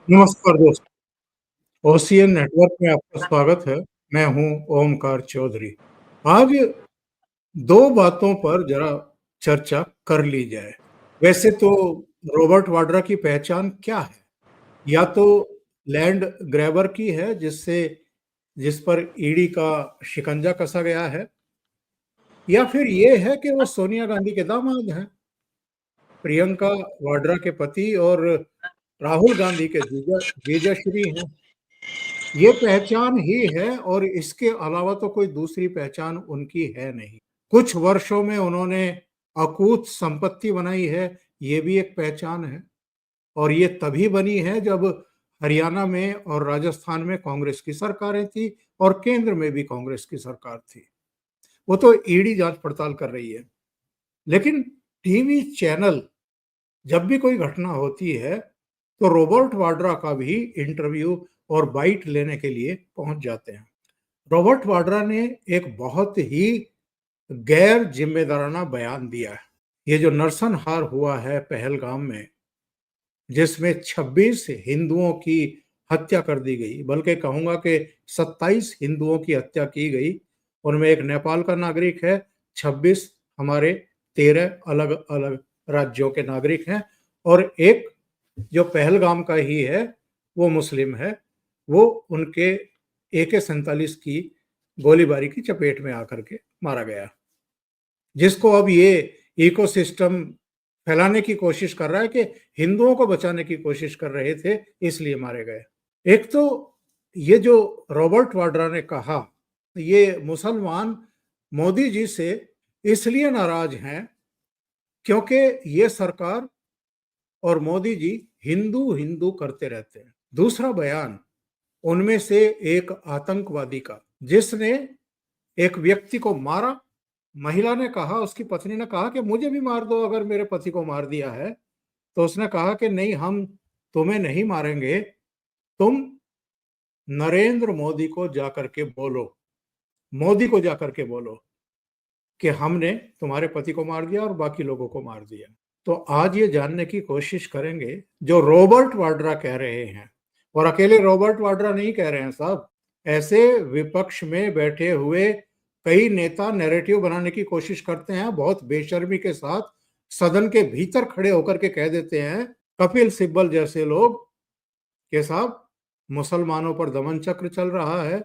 नमस्कार दोस्त, ocean network में आपका स्वागत है। मैं हूँ ओमकार चौधरी। आज 2 बातों पर ज़रा चर्चा कर ली जाए। वैसे तो रॉबर्ट वाड्रा की पहचान क्या है? या तो लैंड ग्रैबर की है जिस पर ईडी का शिकंजा कसा गया है, या फिर ये है कि वो सोनिया गांधी के दामाद हैं, प्रियंका वाड्रा के पति और राहुल गांधी के जीजाश्री हैं। ये पहचान ही है और इसके अलावा तो कोई दूसरी पहचान उनकी है नहीं। कुछ वर्षों में उन्होंने अकूत संपत्ति बनाई है, ये भी एक पहचान है और ये तभी बनी है जब हरियाणा में और राजस्थान में कांग्रेस की सरकारें थी और केंद्र में भी कांग्रेस की सरकार थी। वो तो ईडी जांच पड़ताल कर रही है। लेकिन टीवी चैनल जब भी कोई घटना होती है तो रॉबर्ट वाड्रा का भी इंटरव्यू और बाइट लेने के लिए पहुंच जाते हैं। रॉबर्ट वाड्रा ने एक बहुत ही गैर जिम्मेदाराना बयान दिया है। ये जो नरसंहार हुआ है पहलगाम में, जिसमें 26 हिंदुओं की हत्या कर दी गई, बल्कि कहूंगा कि 27 हिंदुओं की हत्या की गई। उनमें एक नेपाल का नागरिक है, 26 हमारे 13 अलग अलग राज्यों के नागरिक हैं और एक जो पहलगाम का ही है वो मुस्लिम है। वो उनके AK-47 की गोलीबारी की चपेट में आकर के मारा गया, जिसको अब ये इकोसिस्टम फैलाने की कोशिश कर रहा है कि हिंदुओं को बचाने की कोशिश कर रहे थे इसलिए मारे गए। एक तो ये जो रॉबर्ट वाड्रा ने कहा, ये मुसलमान मोदी जी से इसलिए नाराज हैं क्योंकि ये सरकार और मोदी जी हिंदू हिंदू करते रहते हैं। दूसरा बयान उनमें से एक आतंकवादी का, जिसने एक व्यक्ति को मारा। महिला ने कहा, उसकी पत्नी ने कहा कि मुझे भी मार दो अगर मेरे पति को मार दिया है। तो उसने कहा कि नहीं, हम तुम्हें नहीं मारेंगे, तुम नरेंद्र मोदी को जाकर के बोलो, मोदी को जाकर के बोलो कि हमने तुम्हारे पति को मार दिया और बाकी लोगों को मार दिया। तो आज ये जानने की कोशिश करेंगे जो रॉबर्ट वाड्रा कह रहे हैं, और अकेले रॉबर्ट वाड्रा नहीं कह रहे हैं साहब, ऐसे विपक्ष में बैठे हुए कई नेता नैरेटिव बनाने की कोशिश करते हैं, बहुत बेशर्मी के साथ सदन के भीतर खड़े होकर के कह देते हैं, कपिल सिब्बल जैसे लोग, के साहब मुसलमानों पर दमन चक्र चल रहा है।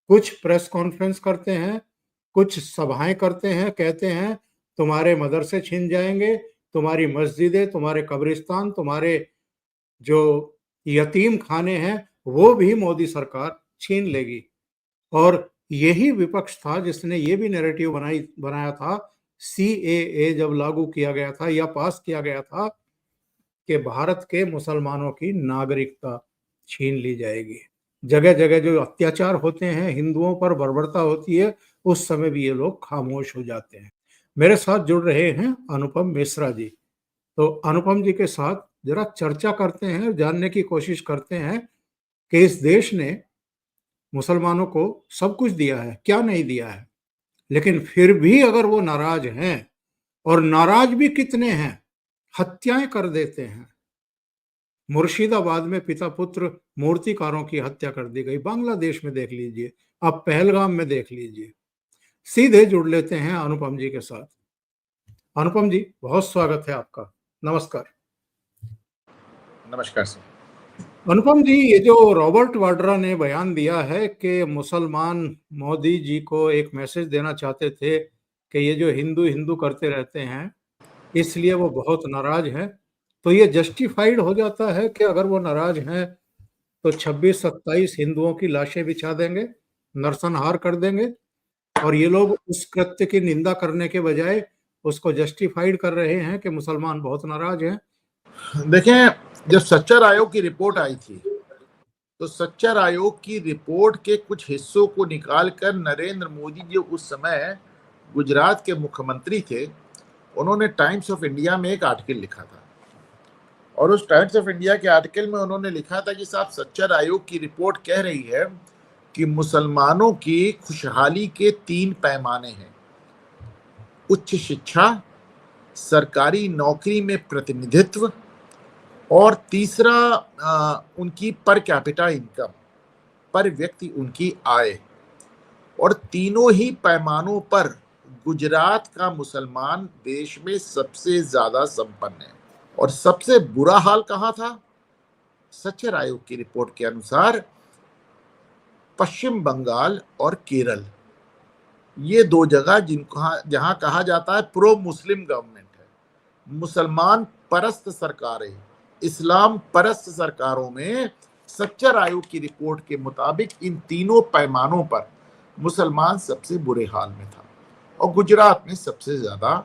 कुछ प्रेस कॉन्फ्रेंस करते हैं, कुछ सभाएं करते हैं, कहते हैं तुम्हारे मदरसे छीन जाएंगे, तुम्हारी मस्जिदें, तुम्हारे कब्रिस्तान, तुम्हारे जो यतीम खाने हैं वो भी मोदी सरकार छीन लेगी। और यही विपक्ष था जिसने ये भी नैरेटिव बनाया था, CAA जब लागू किया गया था या पास किया गया था, कि भारत के मुसलमानों की नागरिकता छीन ली जाएगी। जगह जगह जो अत्याचार होते हैं, हिंदुओं पर बर्बरता होती है, उस समय भी ये लोग खामोश हो जाते हैं। मेरे साथ जुड़ रहे हैं अनुपम मिश्रा जी। तो अनुपम जी के साथ जरा चर्चा करते हैं, जानने की कोशिश करते हैं कि इस देश ने मुसलमानों को सब कुछ दिया है, क्या नहीं दिया है, लेकिन फिर भी अगर वो नाराज हैं, और नाराज भी कितने हैं, हत्याएं कर देते हैं। मुर्शिदाबाद में पिता पुत्र मूर्तिकारों की हत्या कर दी गई, बांग्लादेश में देख लीजिए, अब पहलगाम में देख लीजिए। सीधे जुड़ लेते हैं अनुपम जी के साथ। अनुपम जी, बहुत स्वागत है आपका। नमस्कार। नमस्कार सर। अनुपम जी, ये जो रॉबर्ट वाड्रा ने बयान दिया है कि मुसलमान मोदी जी को एक मैसेज देना चाहते थे कि ये जो हिंदू हिंदू करते रहते हैं इसलिए वो बहुत नाराज हैं, तो ये जस्टिफाइड हो जाता है कि अगर वो नाराज हैं तो 26-27 हिंदुओं की लाशें बिछा देंगे, नरसंहार कर देंगे, और ये लोग उस कृत्य की निंदा करने के बजाय उसको जस्टिफाइड कर रहे हैं कि मुसलमान बहुत नाराज हैं। देखें, जब सच्चर आयोग की रिपोर्ट आई थी तो सच्चर आयोग की रिपोर्ट के कुछ हिस्सों को निकालकर नरेंद्र मोदी जो उस समय गुजरात के मुख्यमंत्री थे, उन्होंने टाइम्स ऑफ इंडिया में एक आर्टिकल लिखा था। और उस टाइम्स ऑफ इंडिया के आर्टिकल में उन्होंने लिखा था कि साहब, सच्चर आयोग की रिपोर्ट कह रही है कि मुसलमानों की खुशहाली के 3 पैमाने हैं: उच्च शिक्षा, सरकारी नौकरी में प्रतिनिधित्व और तीसरा उनकी पर कैपिटा इनकम, पर व्यक्ति उनकी आय। और तीनों ही पैमानों पर गुजरात का मुसलमान देश में सबसे ज्यादा संपन्न है। और सबसे बुरा हाल कहां था? सच्चर आयोग की रिपोर्ट के अनुसार पश्चिम बंगाल और केरल, ये दो जगह जहां कहा जाता है प्रो मुस्लिम गवर्नमेंट है, मुसलमान परस्त सरकारें, इस्लाम परस्त सरकारों में सच्चर आयोग की रिपोर्ट के मुताबिक इन तीनों पैमानों पर मुसलमान सबसे बुरे हाल में था और गुजरात में सबसे ज्यादा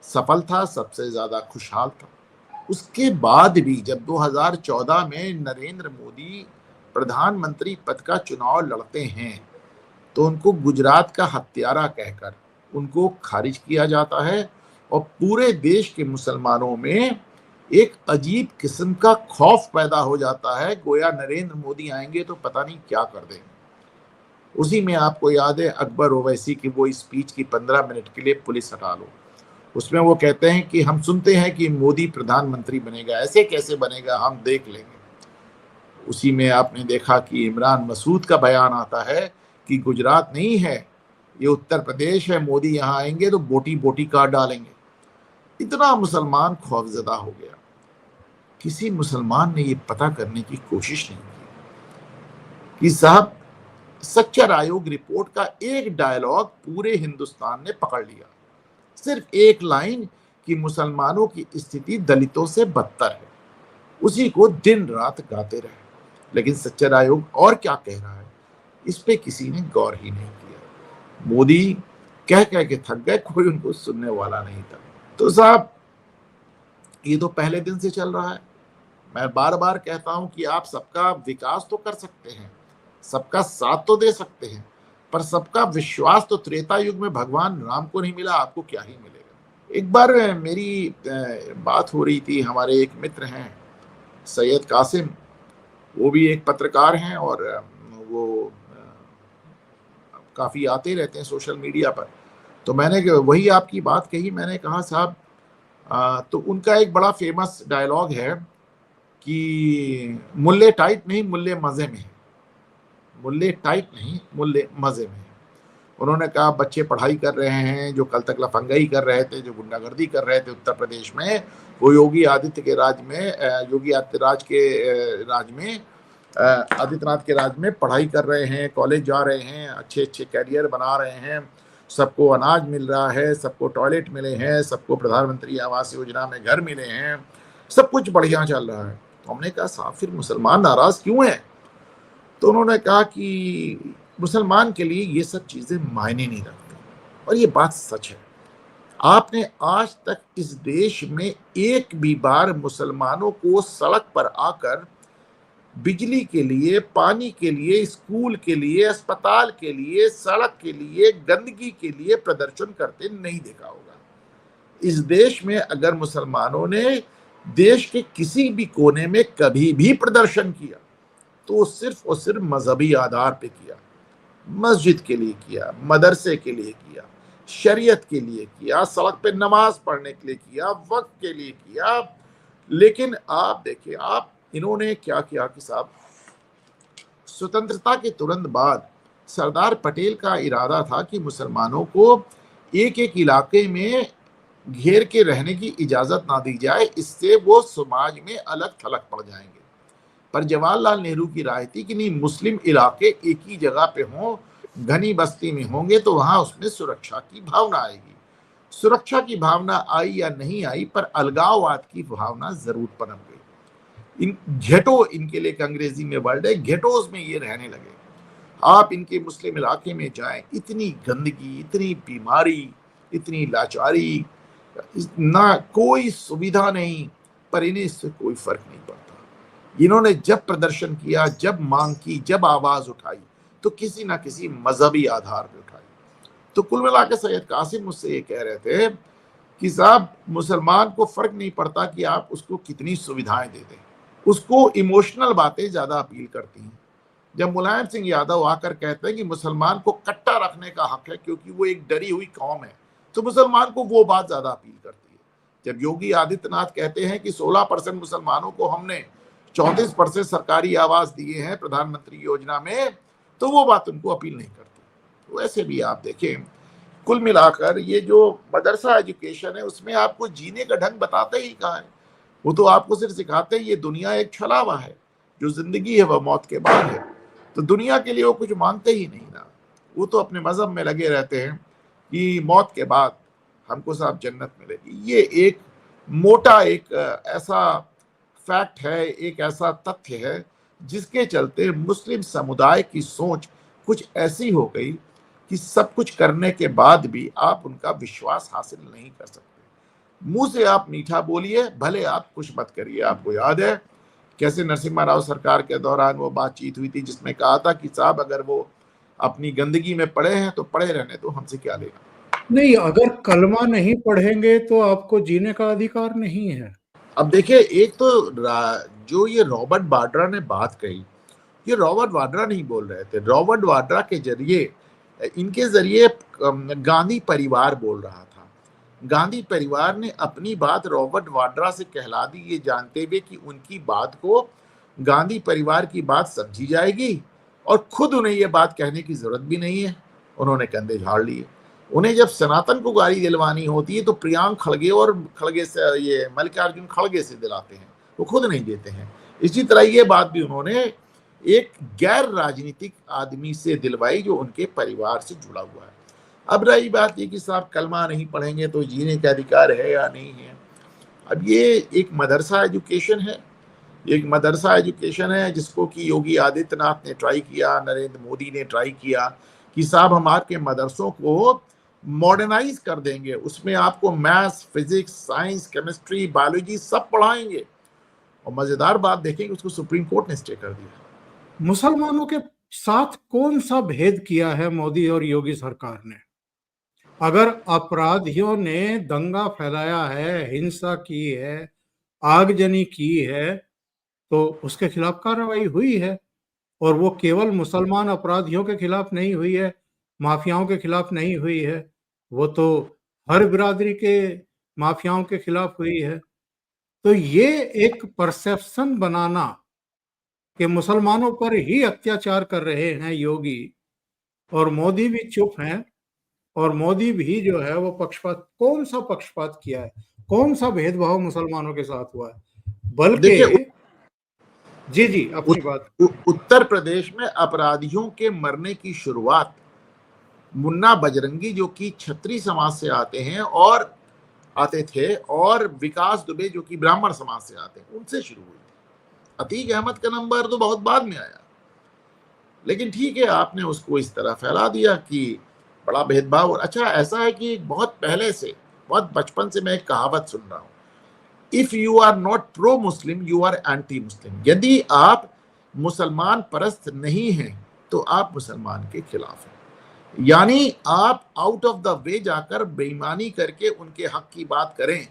सफल था, सबसे ज्यादा खुशहाल था। उसके बाद भी जब 2014 में नरेंद्र मोदी प्रधानमंत्री पद का चुनाव लड़ते हैं तो उनको गुजरात का हत्यारा कहकर उनको खारिज किया जाता है और पूरे देश के मुसलमानों में एक अजीब किस्म का खौफ पैदा हो जाता है, गोया नरेंद्र मोदी आएंगे तो पता नहीं क्या कर देंगे। उसी में आपको याद है अकबर ओवैसी की वो स्पीच की 15 मिनट के लिए पुलिस हटा लो, उसमें वो कहते हैं कि हम सुनते हैं कि मोदी प्रधानमंत्री बनेगा, ऐसे कैसे बनेगा, हम देख लेंगे। उसी में आपने देखा कि इमरान मसूद का बयान आता है कि गुजरात नहीं है, ये उत्तर प्रदेश है, मोदी यहाँ आएंगे तो बोटी बोटी काट डालेंगे। इतना मुसलमान खौफजदा हो गया। किसी मुसलमान ने ये पता करने की कोशिश नहीं की कि साहब सच्चर आयोग रिपोर्ट का एक डायलॉग पूरे हिंदुस्तान ने पकड़ लिया, सिर्फ एक लाइन कि मुसलमानों की स्थिति दलितों से बदतर है, उसी को दिन रात गाते रहे। लेकिन सच्चर आयोग और क्या कह रहा है इस पे किसी ने गौर ही नहीं किया। मोदी कह कह के थक गए, कोई उनको सुनने वाला नहीं था। तो साहब ये तो पहले दिन से चल रहा है। मैं बार बार कहता हूं कि आप सबका विकास तो कर सकते हैं, सबका साथ तो दे सकते हैं, पर सबका विश्वास तो त्रेता युग में भगवान राम को नहीं मिला, आपको क्या ही मिलेगा। एक बार मेरी बात हो रही थी, हमारे एक मित्र हैं सैयद कासिम, वो भी एक पत्रकार हैं और वो काफी आते रहते हैं सोशल मीडिया पर। तो मैंने वही आपकी बात कही, मैंने कहा साहब तो उनका एक बड़ा फेमस डायलॉग है कि मुल्ले टाइट नहीं मुल्ले मजे में है, मुल्ले टाइट नहीं मुल्ले मजे में है। उन्होंने कहा बच्चे पढ़ाई कर रहे हैं, जो कल तक लफंगाई कर रहे थे, जो गुंडागर्दी कर रहे थे उत्तर प्रदेश में, वो योगी आदित्यनाथ के राज में पढ़ाई कर रहे हैं, कॉलेज जा रहे हैं, अच्छे अच्छे कैरियर बना रहे हैं, सबको अनाज मिल रहा है, सबको टॉयलेट मिले हैं, सबको प्रधानमंत्री आवास योजना में घर मिले हैं, सब कुछ बढ़िया चल रहा है। तो हमने कहा साहब फिर मुसलमान नाराज क्यों है? तो उन्होंने कहा कि मुसलमान के लिए ये सब चीजें मायने नहीं रखती, और ये बात सच है। आपने आज तक इस देश में एक भी बार मुसलमानों को सड़क पर आकर बिजली के लिए, पानी के लिए, स्कूल के लिए, अस्पताल के लिए, सड़क के लिए, गंदगी के लिए प्रदर्शन करते नहीं देखा होगा। इस देश में अगर मुसलमानों ने देश के किसी भी कोने में कभी भी प्रदर्शन किया तो सिर्फ और सिर्फ मजहबी आधार पे किया, मस्जिद के लिए किया, मदरसे के लिए किया, शरीयत के लिए किया, सड़क पे नमाज पढ़ने के लिए किया, वक्त के लिए किया। लेकिन आप देखिए आप इन्होंने क्या किया कि साहब स्वतंत्रता के तुरंत बाद सरदार पटेल का इरादा था कि मुसलमानों को एक एक इलाके में घेर के रहने की इजाजत ना दी जाए, इससे वो समाज में अलग थलग पड़ जाएंगे। पर जवाहरलाल नेहरू की राय थी कि नहीं, मुस्लिम इलाके एक ही जगह पे हों, घनी बस्ती में होंगे तो वहां उसमें सुरक्षा की भावना आएगी। सुरक्षा की भावना आई या नहीं आई, पर अलगाववाद की भावना जरूर पनप गई। इन घेटो, इनके लिए एक अंग्रेजी में वर्ड है, घेटोज में ये रहने लगे। आप इनके मुस्लिम इलाके में जाएं, इतनी गंदगी, इतनी बीमारी, इतनी लाचारी, ना कोई सुविधा नहीं, पर इन्हें इससे कोई फर्क नहीं पड़ता। इन्होंने जब प्रदर्शन किया, जब मांग की, जब आवाज उठाई, तो किसी ना किसी मजहबी आधार पर उठाई। तो कुल मिला के सैयद कासिम मुझसे ये कह रहे थे कि साहब मुसलमान को फर्क नहीं पड़ता कि आप उसको कितनी सुविधाएं दे दें, उसको इमोशनल बातें ज्यादा अपील करती हैं। जब मुलायम सिंह यादव आकर कहते हैं कि मुसलमान को कट्टा रखने का हक है क्योंकि वो एक डरी हुई कौम है, तो मुसलमान को वो बात ज्यादा अपील करती है। जब योगी आदित्यनाथ कहते हैं कि 16% मुसलमानों को हमने 34% सरकारी आवास दिए हैं प्रधानमंत्री योजना में, तो वो बात उनको अपील नहीं करती। वैसे भी आप देखें, कुल मिलाकर ये जो मदरसा एजुकेशन है उसमें आपको जीने का ढंग बताते ही कहाँ है। वो तो आपको सिर्फ सिखाते हैं ये दुनिया एक छलावा है, जो जिंदगी है वह मौत के बाद है। तो दुनिया के लिए वो कुछ मानते ही नहीं ना, वो तो अपने मजहब में लगे रहते हैं कि मौत के बाद हमको साहब जन्नत मिलेगी। ये एक मोटा एक ऐसा फैक्ट है, एक ऐसा तथ्य है जिसके चलते मुस्लिम समुदाय की सोच कुछ ऐसी हो गई कि सब कुछ करने के बाद भी आप उनका विश्वास हासिल नहीं कर सकते। मुंह से आप मीठा बोलिए, भले आप कुछ मत करिए। आपको याद है कैसे नरसिम्हा राव सरकार के दौरान वो बातचीत हुई थी जिसमें कहा था कि साहब अगर वो अपनी गंदगी में पड़े हैं तो पड़े रहने दो, हमसे क्या लेना। नहीं, अगर कलमा नहीं पढ़ेंगे तो आपको जीने का अधिकार नहीं है। अब देखिए, एक तो जो ये रॉबर्ट वाड्रा ने बात कही, ये रॉबर्ट वाड्रा नहीं बोल रहे थे। रॉबर्ट वाड्रा के जरिए, इनके जरिए गांधी परिवार बोल रहा था। गांधी परिवार ने अपनी बात रॉबर्ट वाड्रा से कहला दी, ये जानते हुए कि उनकी बात को गांधी परिवार की बात समझी जाएगी और खुद उन्हें ये बात कहने की जरूरत भी नहीं है। उन्होंने कंधे झाड़ लिए। उन्हें जब सनातन को गाली दिलवानी होती है तो प्रियांक खड़गे और खड़गे से, ये मल्लिकार्जुन खड़गे से दिलाते हैं, वो खुद नहीं देते हैं। इसी तरह ये बात भी उन्होंने एक गैर राजनीतिक आदमी से दिलवाई जो उनके परिवार से जुड़ा हुआ है। अब रही बात ये कि साहब कलमा नहीं पढ़ेंगे तो जीने का अधिकार है या नहीं है। अब ये एक मदरसा एजुकेशन है, एक मदरसा एजुकेशन है जिसको कि योगी आदित्यनाथ ने ट्राई किया, नरेंद्र मोदी ने ट्राई किया कि साहब हम आपके मदरसों को मॉडर्नाइज कर देंगे, उसमें आपको maths, physics, science, chemistry, biology सब पढ़ाएंगे। और मजेदार बात देखेंगे, उसको सुप्रीम कोर्ट ने स्टे कर दिया। मुसलमानों के साथ कौन सा भेद किया है मोदी और योगी सरकार ने? अगर अपराधियों ने दंगा फैलाया है, हिंसा की है, आगजनी की है, तो उसके खिलाफ कार्रवाई हुई है। और वो केवल मुसलमान अपराधियों के खिलाफ नहीं हुई है, माफियाओं के खिलाफ नहीं हुई है, वो तो हर बिरादरी के माफियाओं के खिलाफ हुई है। तो ये एक परसेप्शन बनाना कि मुसलमानों पर ही अत्याचार कर रहे हैं योगी, और मोदी भी चुप हैं, और मोदी भी जो है वो पक्षपात, कौन सा पक्षपात किया है, कौन सा भेदभाव मुसलमानों के साथ हुआ है? बल्कि देखिए, जी जी, अपनी बात। उत्तर प्रदेश में अपराधियों के मरने की शुरुआत मुन्ना बजरंगी जो कि छत्री समाज से आते थे और विकास दुबे जो कि ब्राह्मण समाज से आते हैं, उनसे शुरू हुई थी। अतीक अहमद का नंबर तो बहुत बाद में आया, लेकिन ठीक है, आपने उसको इस तरह फैला दिया कि बड़ा भेदभाव। और अच्छा, ऐसा है कि बहुत पहले से, बहुत बचपन से मैं एक कहावत सुन रहा हूँ, if you are not pro Muslim you are anti Muslim. यदि आप मुसलमान परस्त नहीं हैं तो आप मुसलमान के खिलाफ हैं। यानी आप आउट ऑफ द वे जाकर बेईमानी करके उनके हक की बात करें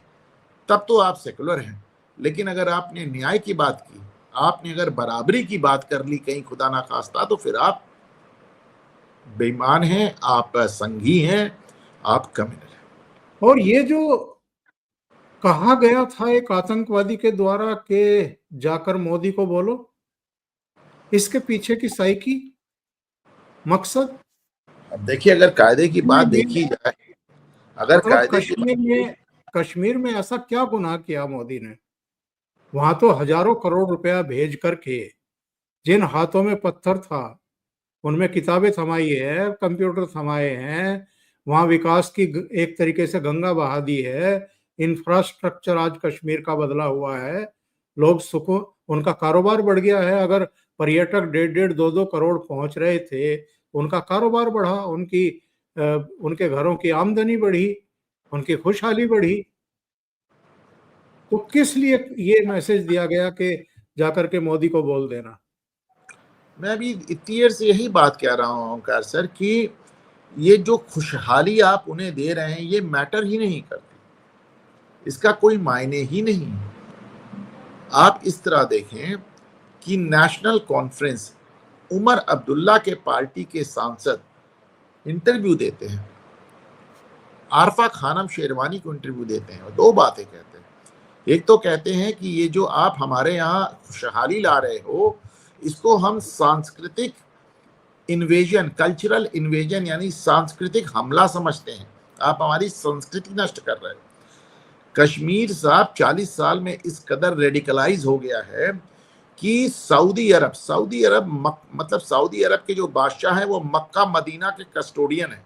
तब तो आप सेकुलर हैं, लेकिन अगर आपने न्याय की बात की, आपने अगर बराबरी की बात कर ली कहीं खुदा ना खास्ता, तो फिर आप बेईमान हैं, आप संघी हैं, आप कम्युनल हैं। और ये जो कहा गया था एक आतंकवादी के द्वारा कि जाकर मोदी को बोलो, इसके पीछे की साइकी, मकसद? अब देखिए, अगर कायदे की बात देखी जाए, अगर मतलब कायदे की कश्मीर में ऐसा क्या गुनाह किया मोदी ने? वहां तो हजारों करोड़ रुपया भेज करके जिन हाथों में पत्थर था उनमें किताबें थमाई है, कंप्यूटर थमाए हैं, वहां विकास की एक तरीके से गंगा बहा दी है, इंफ्रास्ट्रक्चर आज कश्मीर का बदला हुआ है, लोग सुकून, उनका कारोबार बढ़ गया है। अगर पर्यटक 1.5-2 पहुंच रहे थे, उनका कारोबार बढ़ा, उनके घरों की आमदनी बढ़ी, उनकी खुशहाली बढ़ी। तो किस लिए ये मैसेज दिया गया कि जाकर के मोदी को बोल देना? मैं अभी इतनी देर से यही बात कह रहा हूँ ओंकार सर कि ये जो खुशहाली आप उन्हें दे रहे हैं ये मैटर ही नहीं करती, इसका कोई मायने ही नहीं। आप इस तरह देखें कि नेशनल कॉन्फ्रेंस, उमर अब्दुल्ला के पार्टी के सांसद इंटरव्यू देते हैं आरफा खानम शेरवानी को इंटरव्यू देते हैं और दो बातें कहते हैं। एक तो कहते हैं कि ये जो आप हमारे यहाँ खुशहाली ला रहे हो, इसको हम सांस्कृतिक इन्वेजन, कल्चरल इन्वेजन यानी सांस्कृतिक हमला समझते हैं, आप हमारी संस्कृति नष्ट कर रहे हो। कश्मीर साहब 40 साल में इस कदर रेडिकलाइज हो गया है कि सऊदी अरब मतलब सऊदी अरब के जो बादशाह हैं वो मक्का मदीना के कस्टोडियन है,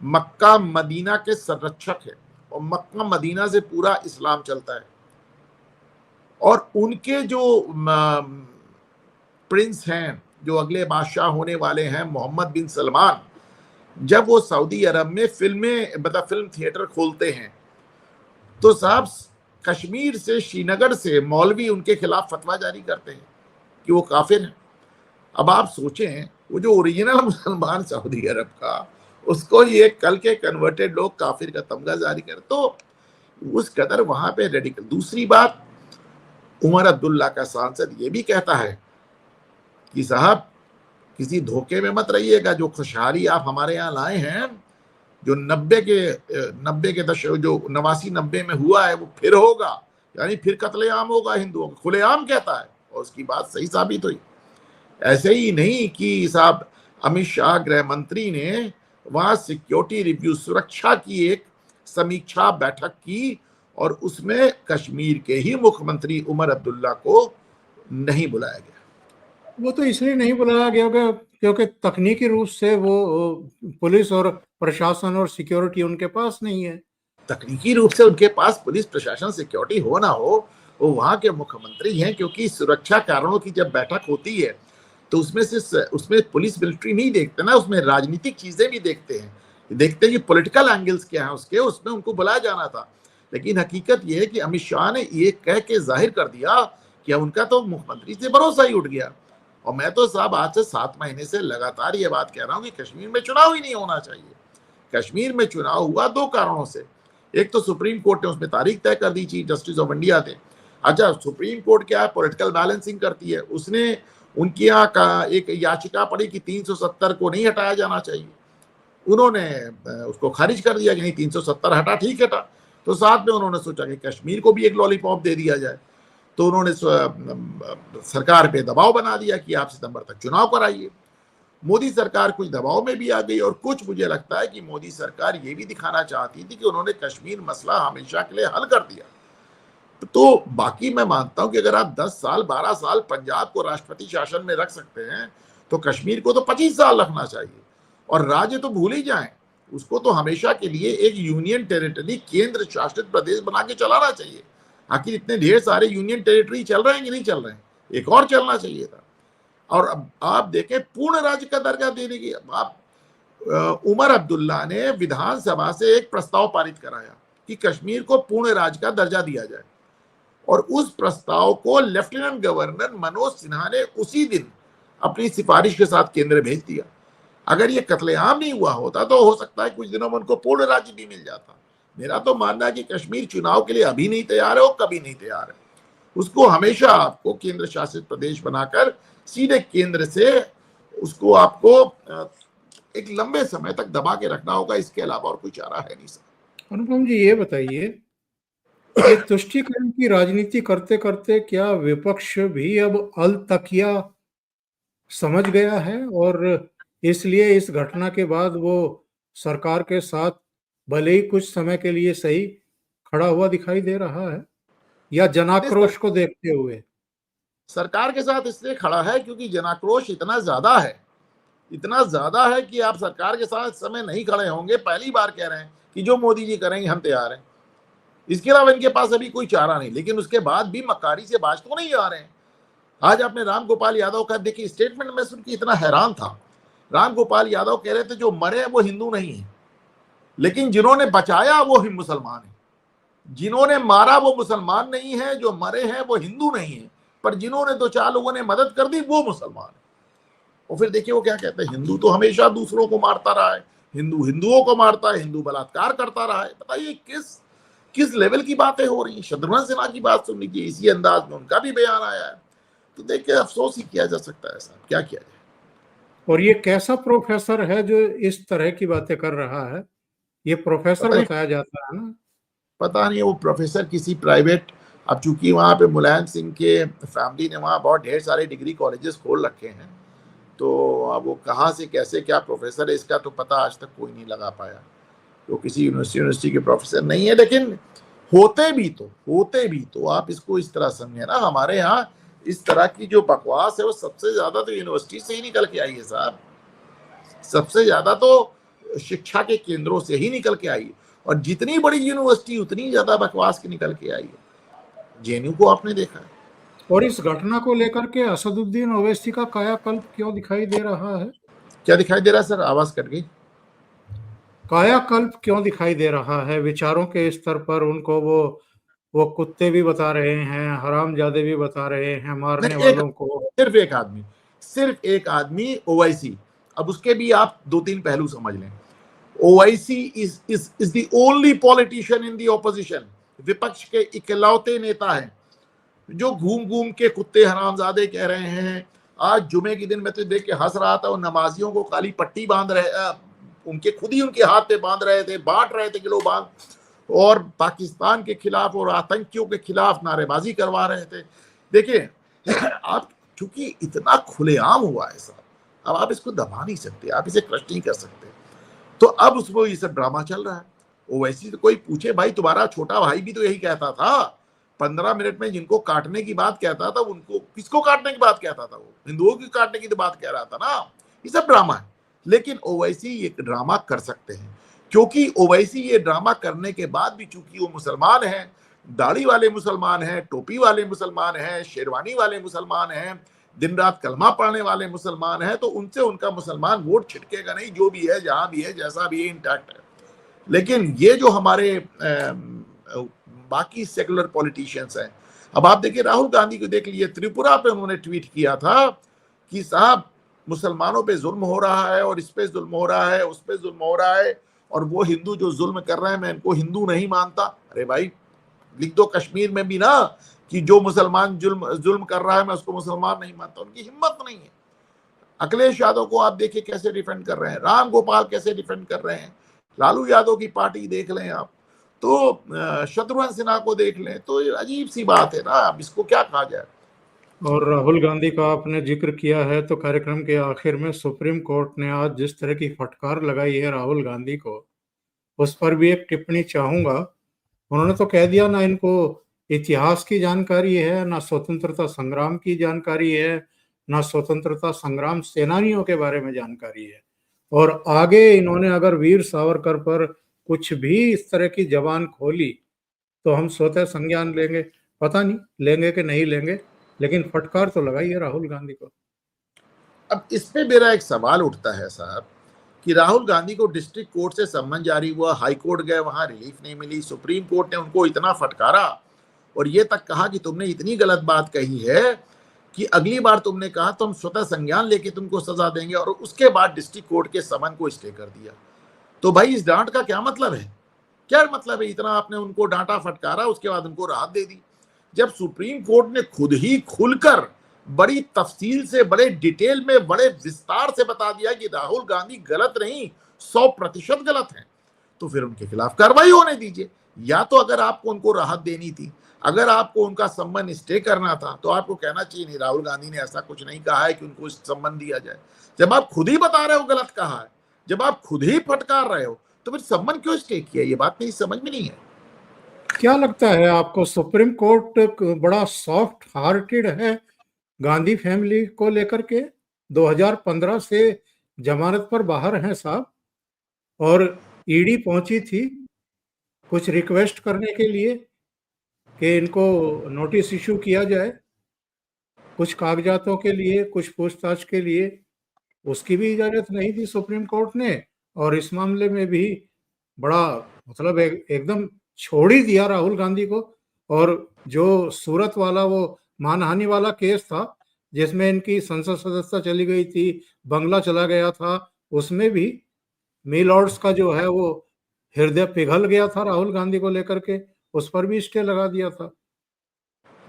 मक्का मदीना के संरक्षक है, और मक्का मदीना से पूरा इस्लाम चलता है। और उनके जो प्रिंस हैं, जो अगले बादशाह होने वाले हैं, मोहम्मद बिन सलमान, जब वो सऊदी अरब में फिल्म थिएटर खोलते हैं तो साहब कश्मीर से, श्रीनगर से मौलवी उनके खिलाफ फतवा जारी करते हैं कि वो काफिर हैं। अब आप सोचें, वो जो ओरिजिनल मुसलमान सऊदी अरब का, उसको ये कल के कन्वर्टेड लोग काफिर का तमगा जारी कर, तो उस कदर वहां पे रेडिकल। दूसरी बात, उमर अब्दुल्ला का सांसद ये भी कहता है कि साहब किसी धोखे में मत रहिएगा, जो खुशहाली आप हमारे यहाँ लाए हैं, जो 90 के दशक, जो 89-90 में हुआ है, वो फिर होगा, यानी फिर कत्लेआम होगा हिंदुओं का, खुलेआम कहता है, और उसकी बात सही साबित हुई। ऐसे ही नहीं कि साहब अमित शाह गृह मंत्री ने वहां सिक्योरिटी रिव्यू, सुरक्षा की एक समीक्षा बैठक की, और उसमें कश्मीर के ही मुख्यमंत्री उमर अब्दुल्ला को नहीं बुलाया गया। वो तो इसलिए नहीं बुलाया गया क्योंकि तकनीकी रूप से वो पुलिस और प्रशासन और सिक्योरिटी उनके पास नहीं है। तकनीकी रूप से उनके पास पुलिस प्रशासन सिक्योरिटी हो ना हो, वो वहां के मुख्यमंत्री हैं, क्योंकि सुरक्षा कारणों की जब बैठक होती है तो उसमें पुलिस मिलिट्री नहीं देखते ना, उसमें राजनीतिक चीजें भी देखते हैं कि पॉलिटिकल एंगल्स क्या है उसके, उसमें उनको बुलाया जाना था। लेकिन हकीकत यह है कि अमित शाह ने ये कह के जाहिर कर दिया कि उनका तो मुख्यमंत्री से भरोसा ही उठ गया। और मैं तो साहब आज से 7 महीने से लगातार ये बात कह रहा हूं कि कश्मीर में चुनाव ही नहीं होना चाहिए। कश्मीर में चुनाव हुआ 2 कारणों से। एक तो सुप्रीम कोर्ट ने उसमें तारीख तय कर दी, चीफ जस्टिस ऑफ इंडिया थे। अच्छा, सुप्रीम कोर्ट क्या है, पॉलिटिकल बैलेंसिंग करती है। उसने उनके यहाँ का एक याचिका पड़ी कि 370 को नहीं हटाया जाना चाहिए, उन्होंने उसको खारिज कर दिया कि नहीं 370 हटा, ठीक हटा। तो साथ में उन्होंने सोचा कि कश्मीर को भी एक लॉलीपॉप दे दिया जाए, तो उन्होंने सरकार पे दबाव बना दिया कि आप सितंबर तक चुनाव कराइए। मोदी सरकार कुछ दबाव में भी आ गई, और कुछ मुझे लगता है कि मोदी सरकार ये भी दिखाना चाहती थी कि उन्होंने कश्मीर मसला हमेशा के लिए हल कर दिया। तो बाकी मैं मानता हूं कि अगर आप 10 साल 12 साल पंजाब को राष्ट्रपति शासन में रख सकते हैं, तो कश्मीर को तो 25 साल रखना चाहिए, और राज्य तो भूल ही जाएं, उसको तो हमेशा के लिए एक यूनियन टेरिटरी, केंद्र शासित प्रदेश बना के चलाना चाहिए। आखिर इतने ढेर सारे यूनियन टेरिटरी चल रहे हैं कि नहीं चल रहे हैं, एक और चलना चाहिए था। और अब आप देखें, पूर्ण राज्य का दर्जा देने की उमर अब्दुल्ला ने विधानसभा से एक प्रस्ताव पारित कराया कि कश्मीर को पूर्ण राज्य का दर्जा दिया जाए, और उस प्रस्ताव को लेफ्टिनेंट गवर्नर मनोज सिन्हा ने उसी दिन अपनी सिफारिश के साथ केंद्र भेज दिया। अगर ये कत्लेआम नहीं हुआ होता तो हो सकता है कुछ दिनों में उनको पूर्ण राज्य भी मिल जाता। मेरा तो मानना है कि कश्मीर चुनाव के लिए अभी नहीं तैयार है और कभी नहीं तैयार है। उसको हमेशा आपको केंद्र शासित प्रदेश बनाकर सीधे केंद्र से उसको आपको एक लंबे समय तक दबा के रखना होगा, इसके अलावा और कोई चारा है नहीं सर। अनुपम जी, ये बताइए, ये तुष्टीकरण की राजनीति करते करते क्या विपक्ष भी अब अल तकिया समझ गया है, और इसलिए इस घटना के बाद वो सरकार के साथ भले ही कुछ समय के लिए सही खड़ा हुआ दिखाई दे रहा है, या जनाक्रोश को देखते हुए? सरकार के साथ इसलिए खड़ा है क्योंकि जनाक्रोश इतना ज्यादा है कि आप सरकार के साथ इस समय नहीं खड़े होंगे। पहली बार कह रहे हैं कि जो मोदी जी करेंगे हम तैयार हैं, इसके अलावा इनके पास अभी कोई चारा नहीं। लेकिन उसके बाद भी मक्कारी से बाज तो नहीं आ रहे हैं। आज आपने राम गोपाल यादव का देखिए स्टेटमेंट, में सुन के इतना हैरान था। राम गोपाल यादव कह रहे थे जो मरे वो हिंदू नहीं है, लेकिन जिन्होंने बचाया वो मुसलमान है। जिन्होंने मारा वो मुसलमान नहीं है, जो मरे हैं वो हिंदू नहीं है, पर जिन्होंने 2-4 लोगों ने मदद कर दी वो मुसलमान है। और फिर देखिए वो क्या कहते हैं, हिंदू तो हमेशा दूसरों को मारता रहा है, हिंदू हिंदुओं को मारता है, हिंदू बलात्कार करता रहा है। बताइए किस लेवल की बातें हो रही हैं। शत्रुघ्न सिन्हा की बात सुन लीजिए, इसी अंदाज में उनका भी बयान आया है। तो देखिए अफसोस ही किया जा सकता है, साहब क्या किया जाए। और ये कैसा प्रोफेसर है जो इस तरह की बातें कर रहा है? ये प्रोफेसर पता नहीं, बताया जाता है ना। पता नहीं वो प्रोफेसर किसी प्राइवेट, अब चूंकि वहाँ पे मुलायम सिंह के फैमिली ने वहाँ बहुत ढेर सारे डिग्री कॉलेजेस खोल रखे हैं, तो अब वो कहाँ से कैसे क्या प्रोफेसर है इसका तो पता आज तक कोई नहीं लगा पाया। वो किसी यूनिवर्सिटी के प्रोफेसर नहीं है, लेकिन होते भी तो आप इसको इस तरह समझे ना, हमारे यहाँ इस तरह की जो बकवास है वो सबसे ज्यादा तो यूनिवर्सिटी से ही निकल के आई है साहब, सबसे ज्यादा तो शिक्षा के केंद्रों से ही निकल के आई है। और जितनी बड़ी यूनिवर्सिटी उतनी ज्यादा बकवास की निकल के आई है। जेएनयू को आपने देखा है। और इस घटना को लेकर के असदुद्दीन ओवैसी का कायाकल्प क्यों दिखाई दे रहा है? क्या दिखाई दे रहा है सर, आवाज कट गई। कायाकल्प क्यों दिखाई दे रहा है? विचारों के स्तर पर उनको वो कुत्ते भी बता रहे हैं, हरामजादे भी बता रहे हैं, मारने नहीं, वालों को। सिर्फ एक आदमी ओवैसी, अब उसके भी आप दो तीन पहलू समझ लें। Owaisi is the only politician in the opposition, विपक्ष के इकलौते नेता हैं जो घूम घूम के कुत्ते हरामजादे कह रहे हैं। आज जुमे के दिन में तो देख के हंस रहा था, वो नमाजियों को काली पट्टी बांध रहे, उनके खुद ही उनके हाथ पे बांध रहे थे, बांट रहे थे किलो बांध, और पाकिस्तान के खिलाफ और आतंकियों के खिलाफ नारेबाजी करवा रहे थे। देखिए आप, क्योंकि इतना खुलेआम हुआ है साहब, अब आप इसको दबा नहीं सकते, आप इसे क्रश नहीं कर सकते, तो अब उसमें ये सब ड्रामा चल रहा है। ओवैसी तो कोई पूछे भाई, तुम्हारा छोटा भाई भी तो यही कहता था, 15 मिनट में जिनको काटने की बात कहता था, उनको किसको काटने की बात कहता था? वो हिंदुओं की काटने की तो बात कह रहा था ना। ये सब ड्रामा है, लेकिन ओवैसी ये ड्रामा कर सकते हैं, क्योंकि ओवैसी ये ड्रामा करने के बाद भी चूंकि वो मुसलमान हैं, दाढ़ी वाले मुसलमान हैं, टोपी वाले मुसलमान हैं, शेरवानी वाले मुसलमान हैं, दिन रात कलमा पढ़ने वाले मुसलमान हैं, तो उनसे उनका मुसलमान वोट छिटकेगा नहीं, जो भी है, जहां भी है, जैसा भी है, इंटैक्ट है। लेकिन ये जो हमारे बाकी सेकुलर पॉलिटिशियंस हैं, अब आप देखिए राहुल गांधी को देख लीजिए, त्रिपुरा पे उन्होंने ट्वीट किया था कि साहब मुसलमानों पे जुल्म हो रहा है, और इस पे जुल्म हो रहा है, उस पे जुल्म हो रहा है, और वो हिंदू जो जुल्म कर रहे हैं मैं इनको हिंदू नहीं मानता। अरे भाई लिख दो कश्मीर में भी ना कि जो मुसलमान जुल्म कर रहा है मैं उसको मुसलमान नहीं मानता। उनकी हिम्मत नहीं है। अखिलेश यादव को आप देखिए कैसे डिफेंड कर रहे हैं, राम गोपाल कैसे डिफेंड कर रहे हैं, लालू यादव की पार्टी देख लें आप, तो शत्रुघ्न सिन्हा को देख लें, तो ये अजीब सी बात है ना, अब इसको क्या कहा जाए। और राहुल गांधी का आपने जिक्र किया है, तो कार्यक्रम के आखिर में सुप्रीम कोर्ट ने आज जिस तरह की फटकार लगाई है राहुल गांधी को, उस पर भी एक टिप्पणी चाहूंगा। उन्होंने तो कह दिया ना इनको इतिहास की जानकारी है, ना स्वतंत्रता संग्राम की जानकारी है, ना स्वतंत्रता संग्राम सेनानियों के बारे में जानकारी है। और आगे इन्होंने अगर वीर सावरकर पर कुछ भी इस तरह की जबान खोली तो हम स्वतः संज्ञान लेंगे। पता नहीं लेंगे कि नहीं लेंगे, लेकिन फटकार तो लगाई है राहुल गांधी को। अब इस पे मेरा एक सवाल उठता है साहब कि राहुल गांधी को डिस्ट्रिक्ट कोर्ट से सम्मन जारी हुआ, हाई कोर्ट गए, वहां रिलीफ नहीं मिली, सुप्रीम कोर्ट ने उनको इतना फटकारा और ये तक कहा कि तुमने इतनी गलत बात कही है कि अगली बार तुमने कहा तो हम स्वतः संज्ञान लेके तुमको सजा देंगे, और उसके बाद डिस्ट्रिक्ट कोर्ट के समन को स्टे कर दिया। तो भाई इस डांट का क्या मतलब है? क्या मतलब है? इतना आपने उनको डांटा फटकारा, उसके बाद उनको राहत दे दी, जब सुप्रीम कोर्ट ने खुद ही खुलकर बड़ी तफसील से, बड़े डिटेल में, बड़े विस्तार से बता दिया कि राहुल गांधी गलत नहीं, 100% गलत है, तो फिर उनके खिलाफ कार्रवाई होने दीजिए। या तो अगर आपको उनको राहत देनी थी, अगर आपको उनका सम्मान स्टे करना था, तो आपको कहना चाहिए नहीं राहुल गांधी ने ऐसा कुछ नहीं कहा है कि उनको सम्मान दिया जाए। जब आप खुद ही बता रहे हो गलत कहा है, जब आप खुद ही फटकार रहे हो, तो फिर सम्मान क्यों स्टे किया? ये बात मेरी समझ में नहीं है। क्या लगता है आपको, सुप्रीम कोर्ट बड़ा सॉफ्ट हार्टेड है गांधी फैमिली को लेकर के? 2015 से जमानत पर बाहर हैं साहब, और ईडी पहुंची थी कुछ रिक्वेस्ट करने के लिए कि इनको नोटिस इशू किया जाए कुछ कागजातों के लिए, कुछ पूछताछ के लिए। उसकी भी इजाजत नहीं दी सुप्रीम कोर्ट ने, और इस मामले में भी बड़ा मतलब एकदम छोड़ ही दिया राहुल गांधी को। और जो सूरत वाला वो मानहानि वाला केस था जिसमें इनकी संसद सदस्यता चली गई थी, बंगला चला गया था, उसमें भी मिलॉर्ड्स का जो है वो हृदय पिघल गया था राहुल गांधी को लेकर के, उस पर भी स्टे लगा दिया था।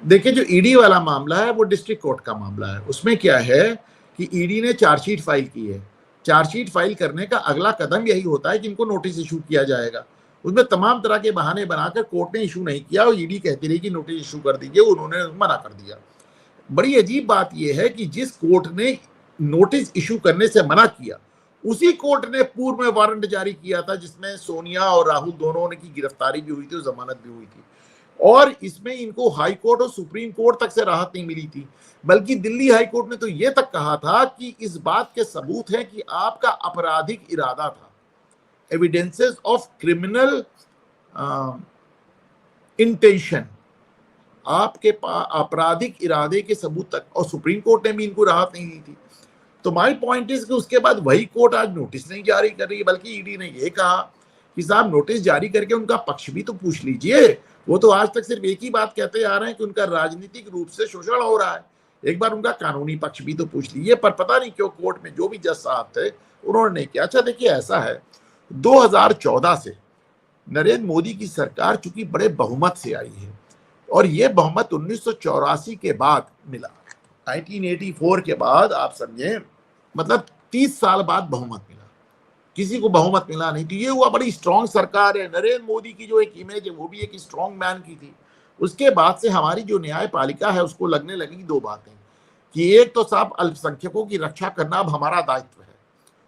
देखिए जो ईडी वाला मामला है वो डिस्ट्रिक्ट कोर्ट का मामला है। उसमें क्या है कि ईडी ने चार्जशीट फाइल की है, चार्जशीट फाइल करने का अगला कदम यही होता है कि इनको नोटिस इशू किया जाएगा। उसमें तमाम तरह के बहाने बनाकर कोर्ट ने इशू नहीं किया और ईडी कहती रही कि नोटिस इशू कर दीजिए, उन्होंने मना कर दिया। बड़ी अजीब बात यह है कि जिस कोर्ट ने नोटिस इशू करने से मना किया, उसी कोर्ट ने पूर्व में वारंट जारी किया था जिसमें सोनिया और राहुल दोनों की गिरफ्तारी भी हुई थी और जमानत भी हुई थी, और इसमें इनको हाई कोर्ट और सुप्रीम कोर्ट तक से राहत नहीं मिली थी, बल्कि दिल्ली हाई कोर्ट ने तो यह तक कहा था कि इस बात के सबूत हैं कि आपका आपराधिक इरादा था, एविडेंसेस ऑफ क्रिमिनल इंटेंशन, आपके आपराधिक इरादे के सबूत तक, और सुप्रीम कोर्ट ने भी इनको राहत नहीं दी थी। तो माय पॉइंट इज कि उसके बाद वही कोर्ट आज नोटिस नहीं जारी कर रही है, बल्कि ईडी ने यह कहा कि साहब नोटिस जारी करके उनका पक्ष भी तो पूछ लीजिए। वो तो आज तक सिर्फ एक ही बात कहते आ रहे हैं कि उनका राजनीतिक रूप से शोषण हो रहा है, एक बार उनका कानूनी पक्ष भी तो पूछ लीजिए। पर पता नहीं क्यों कोर्ट में जो भी जज साहब थे उन्होंने नहीं किया। अच्छा देखिए, ऐसा है 2014 से नरेंद्र मोदी की सरकार चूंकि बड़े बहुमत से आई है, और ये बहुमत 1984 के बाद मिला, 1984 के बाद आप समझे, मतलब 30 साल बाद बहुमत मिला, किसी को बहुमत मिला नहीं। तो ये हुआ बड़ी स्ट्रांग सरकार है। नरेंद्र मोदी की जो एक इमेज है वो भी एक स्ट्रांग मैन की थी। उसके बाद से हमारी जो न्यायपालिका है उसको लगने लगी दो बातें, कि एक तो साहब अल्पसंख्यकों की रक्षा करना अब हमारा दायित्व है,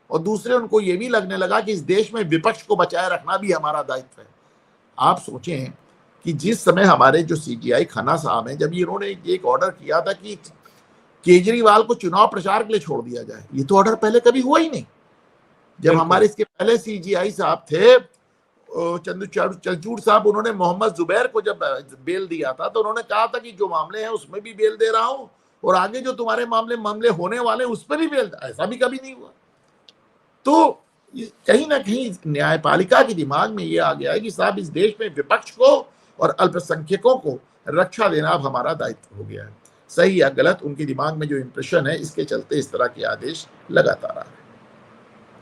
और दूसरे उनको ये भी लगने लगा कि इस देश में विपक्ष को बचाए रखना भी हमारा दायित्व है। आप सोचें कि जिस समय हमारे जो सीजीआई खन्ना साहब हैं, जब इन्होंने एक ऑर्डर किया था कि केजरीवाल को चुनाव प्रचार के लिए छोड़ दिया जाए, ये तो ऑर्डर पहले कभी हुआ ही नहीं। जब हमारे इसके पहले सीजीआई साहब थे चंद्रचूड़ साहब, उन्होंने मोहम्मद जुबैर को जब बेल दिया था तो उन्होंने कहा था कि जो मामले हैं उसमें भी बेल दे रहा हूं, और आगे जो तुम्हारे मामले होने वाले उस पर भी बेल। ऐसा भी कभी नहीं हुआ। तो कहीं ना कहीं न्यायपालिका के दिमाग में ये आ गया है कि साहब इस देश में विपक्ष को और अल्पसंख्यकों को रक्षा देना अब हमारा दायित्व हो गया है। सही या गलत, उनके दिमाग में जो इंप्रेशन है, इसके चलते इस तरह के आदेश लगातार आ रहे हैं।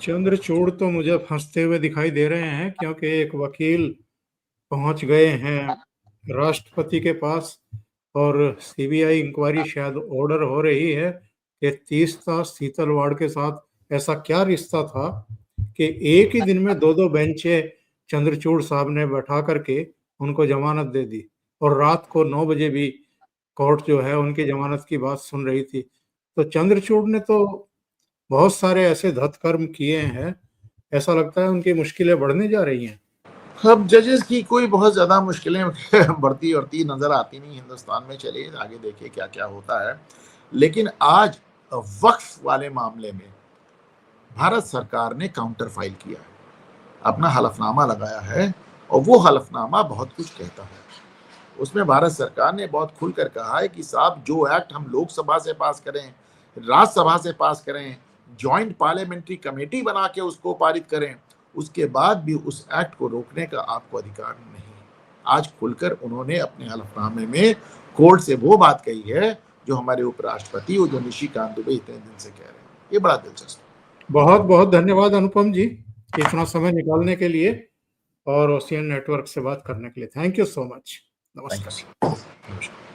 चंद्रचूड़ तो मुझे फंसते हुए दिखाई दे रहे हैं, क्योंकि एक वकील पहुंच गए हैं राष्ट्रपति के पास, और सीबीआई इंक्वायरी शायद ऑर्डर हो रही है कि तीस्ता सीतलवाड़ के साथ ऐसा क्या रिश्ता था कि एक ही दिन में दो बेंचे चंद्रचूड़ साहब ने बैठा करके उनको जमानत दे दी, और रात को 9 बजे भी कोर्ट जो है उनकी जमानत की बात सुन रही थी। तो चंद्रचूड़ ने तो बहुत सारे ऐसे धत्कर्म किए हैं, ऐसा लगता है उनकी मुश्किलें बढ़ने जा रही हैं। अब जजेस की कोई बहुत ज्यादा मुश्किलें बढ़ती नजर आती नहीं हिंदुस्तान में। चलिए आगे देखिए क्या क्या होता है। लेकिन आज वक्फ वाले मामले में भारत सरकार ने काउंटर फाइल किया है, अपना हलफनामा लगाया है, और वो हलफनामा बहुत कुछ कहता है। उसमें भारत सरकार ने बहुत खुलकर कहा है कि साहब जो एक्ट हम लोकसभा से पास करें, राज्यसभा से पास करें, जॉइंट पार्लियामेंट्री कमेटी बना के उसको पारित करें, उसके बाद भी उस एक्ट को रोकने का आपको अधिकार नहीं। आज खुलकर उन्होंने अपने हलफनामे में कोर्ट से वो बात कही है जो हमारे उपराष्ट्रपति और जो निशिकांत दुबे इतने दिन से कह रहे हैं। ये बड़ा दिलचस्प। बहुत बहुत धन्यवाद अनुपम जी, इतना समय निकालने के लिए और ओशियन नेटवर्क से बात करने के लिए। Thank you so much. नमस्कार।